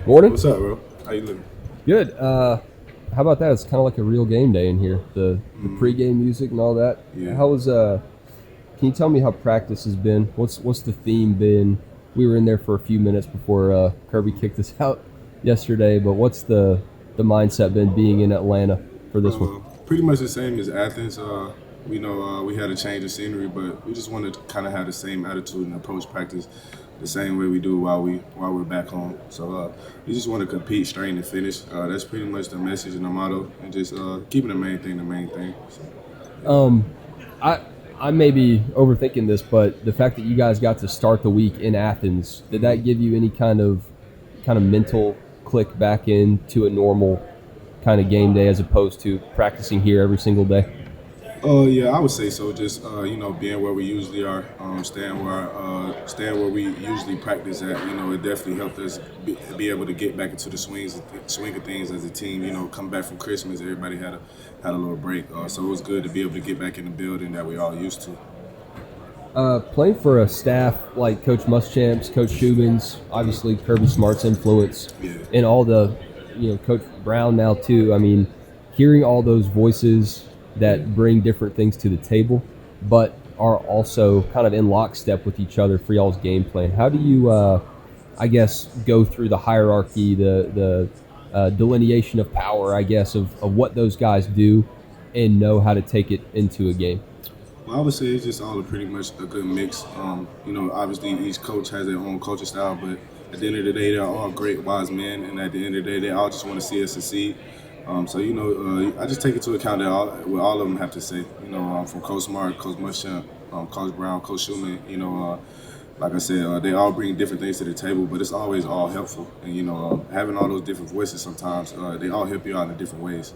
Morning. What's up, bro? How you living? Good. How about that? It's kind of like a real game day in here. The pregame music and all that. Yeah. How was Can you tell me how practice has been? What's the theme been? We were in there for a few minutes before Kirby kicked us out yesterday. But what's the mindset been being in Atlanta for this one? Pretty much the same as Athens. We know we had a change of scenery, but we just wanted to kind of have the same attitude and approach practice the same way we do while we're back home. So we just want to compete, strain, and finish. That's pretty much the message and the motto, and just keeping the main thing. So. I may be overthinking this, but the fact that you guys got to start the week in Athens, did that give you any kind of mental click back into a normal kind of game day as opposed to practicing here every single day? Yeah, I would say so. Just being where we usually are, staying where we usually practice at. It definitely helped us be able to get back into the swing of things as a team. Come back from Christmas, everybody had a little break, so it was good to be able to get back in the building that we all used to. Playing for a staff like Coach Muschamp's, Coach Shubin's, obviously Kirby Smart's influence, and all the, Coach Brown now too. I mean, hearing all those voices that bring different things to the table, but are also kind of in lockstep with each other for y'all's game plan. How do you, go through the hierarchy, the delineation of power, of what those guys do and know how to take it into a game? Well, I would say it's just all pretty much a good mix. Obviously each coach has their own coaching style, but at the end of the day, they're all great, wise men, and at the end of the day, they all just want to see us succeed. I just take into account that what all of them have to say. From Coach Smart, Coach Muschamp, Coach Brown, Coach Schumann. Like I said, they all bring different things to the table, but it's always all helpful. And having all those different voices sometimes, they all help you out in different ways.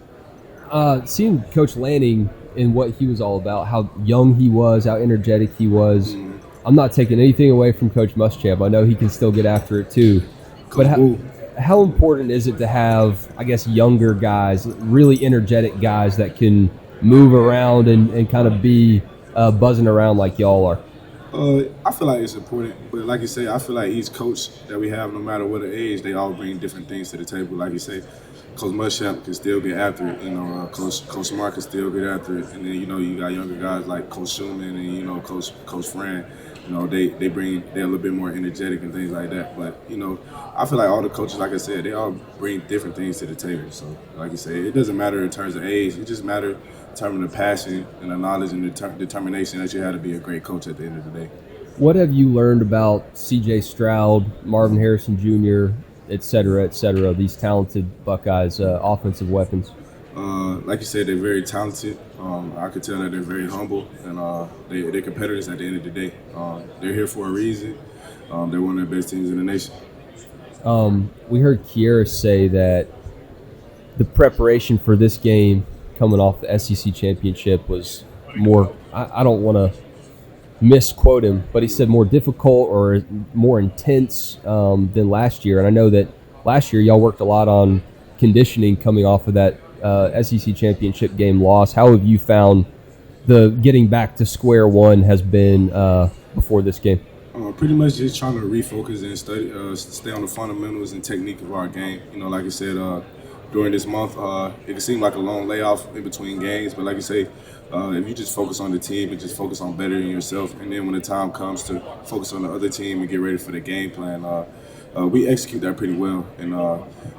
Seeing Coach Lanning and what he was all about, how young he was, how energetic he was. I'm not taking anything away from Coach Muschamp. I know he can still get after it too. Coach how important is it to have, younger guys, really energetic guys that can move around and kind of be buzzing around like y'all are? I feel like it's important, but like you say, I feel like each coach that we have, no matter what the age, they all bring different things to the table. Like you say, Coach Muschamp can still get after it. Coach Smart can still get after it, and then you got younger guys like Coach Schumann and Coach Fran. They're a little bit more energetic and things like that. But I feel like all the coaches, like I said, they all bring different things to the table. So like you say, it doesn't matter in terms of age. It just matters in terms of the passion and the knowledge and the determination that you have to be a great coach at the end of the day. What have you learned about C.J. Stroud, Marvin Harrison Jr., et cetera, these talented Buckeyes, offensive weapons? Like you said, they're very talented. I could tell that they're very humble, and they're competitors at the end of the day. They're here for a reason. They're one of the best teams in the nation. We heard Kiera say that the preparation for this game coming off the SEC championship was more, I don't want to misquote him, but he said more difficult or more intense than last year. And I know that last year y'all worked a lot on conditioning coming off of that SEC championship game loss. How have you found the getting back to square one has been before this game? Pretty much just trying to refocus and study, stay on the fundamentals and technique of our game. Like I said, during this month, it can seem like a long layoff in between games, but like you say, if you just focus on the team and just focus on bettering yourself, and then when the time comes to focus on the other team and get ready for the game plan, we execute that pretty well, and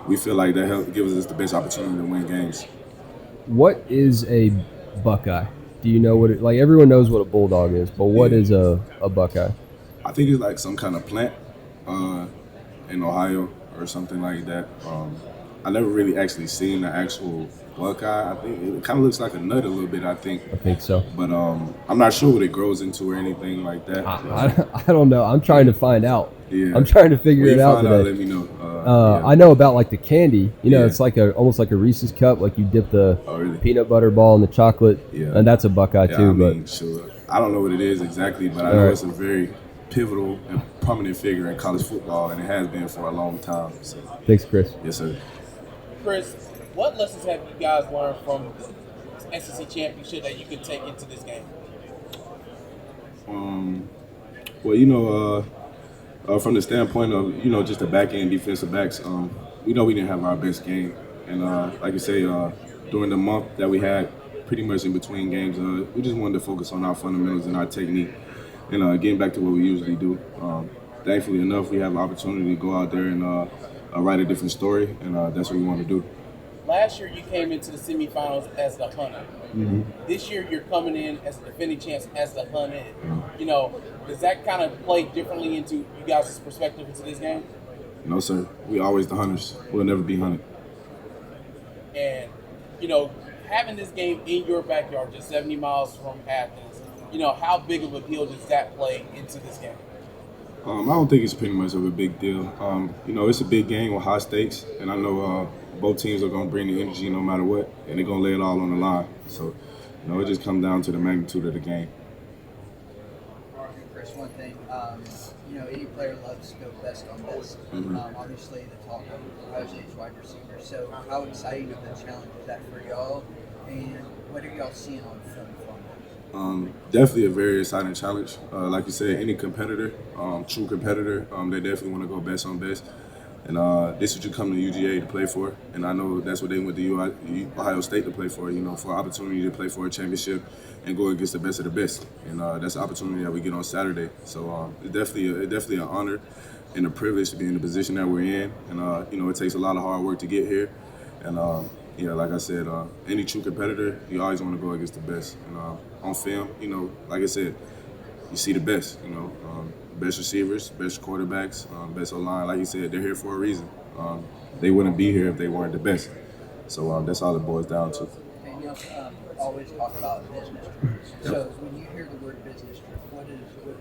we feel like that gives us the best opportunity to win games. What is a Buckeye? Do you know what it, like everyone knows what a Bulldog is, but what is a Buckeye? I think it's like some kind of plant in Ohio or something like that. I never really actually seen the actual Buckeye. I think it kind of looks like a nut a little bit, I think so. But I'm not sure what it grows into or anything like that. I don't know. I'm trying to find out. Yeah. I'm trying to figure it out today. Let me know. I know about like the candy. It's like almost like a Reese's cup. Like you dip the peanut butter ball in the chocolate, and that's a Buckeye too. Sure. I don't know what it is exactly, but I know it's a very pivotal and prominent figure in college football, and it has been for a long time. So. Thanks, Chris. Yes, sir. Chris, what lessons have you guys learned from the SEC championship that you could take into this game? Well, From the standpoint of just the back end defensive backs, we know we didn't have our best game, and like you say, during the month that we had, pretty much in between games, we just wanted to focus on our fundamentals and our technique, and getting back to what we usually do. Thankfully enough, we have an opportunity to go out there and write a different story, and that's what we want to do. Last year, you came into the semifinals as the hunter. Mm-hmm. This year, you're coming in as a defending champs as the hunted. Does that kind of play differently into you guys' perspective into this game? No, sir. We always the hunters. We'll never be hunted. And, having this game in your backyard, just 70 miles from Athens, how big of a deal does that play into this game? I don't think it's pretty much of a big deal. It's a big game with high stakes, and I know both teams are going to bring the energy no matter what, and they're going to lay it all on the line. So, it just comes down to the magnitude of the game. Chris, one thing, any player loves to go best on best. Mm-hmm. Obviously, the talk of Jose's wide receiver. So, how exciting of a challenge is that for y'all? And what are y'all seeing on film from that? Definitely a very exciting challenge. Like you said, any competitor, true competitor, they definitely want to go best on best. And this is what you come to UGA to play for. And I know that's what they went to Ohio State to play for, for an opportunity to play for a championship and go against the best of the best. And that's the opportunity that we get on Saturday. So it's definitely an honor and a privilege to be in the position that we're in. And, it takes a lot of hard work to get here. And, like I said, any true competitor, you always want to go against the best. And on film, like I said, you see the best, best receivers, best quarterbacks, best O-line. Like you said, they're here for a reason. They wouldn't be here if they weren't the best. So that's all it boils down to. And you always talk about business trips. So when you hear the word business trip, what is this?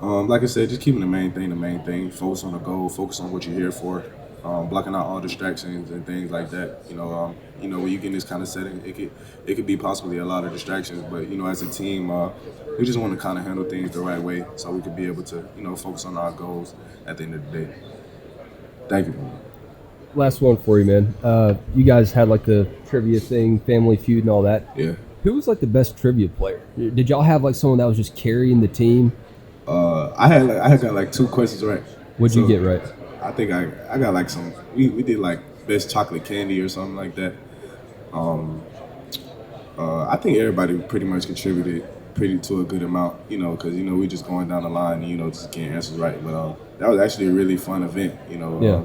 Like I said, just keeping the main thing. Focus on the goal, focus on what you're here for. Blocking out all distractions and things like that. When you get in this kind of setting, it could be possibly a lot of distractions. But as a team, we just want to kind of handle things the right way so we could be able to focus on our goals at the end of the day. Thank you. Last one for you, man. You guys had like the trivia thing, Family Feud, and all that. Yeah. Who was like the best trivia player? Did y'all have like someone that was just carrying the team? I had got like 2 questions right. What'd you get right? I think I got like some. We did like best chocolate candy or something like that. I think everybody pretty much contributed to a good amount, because we just going down the line and just getting answers right. But that was actually a really fun event, Yeah.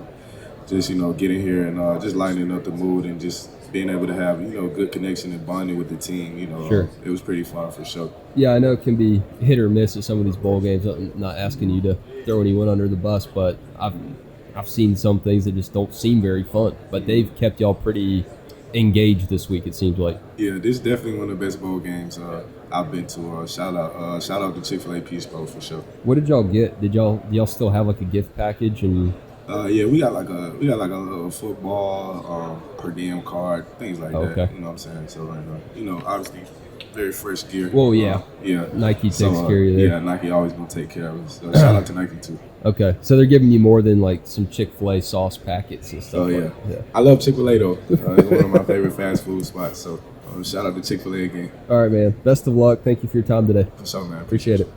Just getting here and just lightening up the mood and just being able to have good connection and bonding with the team. Sure. It was pretty fun for sure. Yeah, I know it can be hit or miss at some of these bowl games. I'm not asking you to throw anyone under the bus, but I've seen some things that just don't seem very fun, but they've kept y'all pretty engaged this week, it seems like. Yeah, this is definitely one of the best bowl games I've been to. Shout out to Chick-fil-A Peach Bowl for sure. What did y'all get? Do y'all still have like a gift package? And yeah, we got like a little football per diem card, things like Okay. that. You know what I'm saying? So like, obviously very fresh gear. Well, yeah. Yeah. Nike takes care of you there. Yeah, Nike always gonna take care of us. So shout out to Nike too. Okay, so they're giving you more than like some Chick-fil-A sauce packets and stuff. Oh yeah. Yeah. I love Chick-fil-A though. It's one of my favorite fast food spots. So shout out to Chick-fil-A again. All right, man. Best of luck. Thank you for your time today. For sure, man. Appreciate it.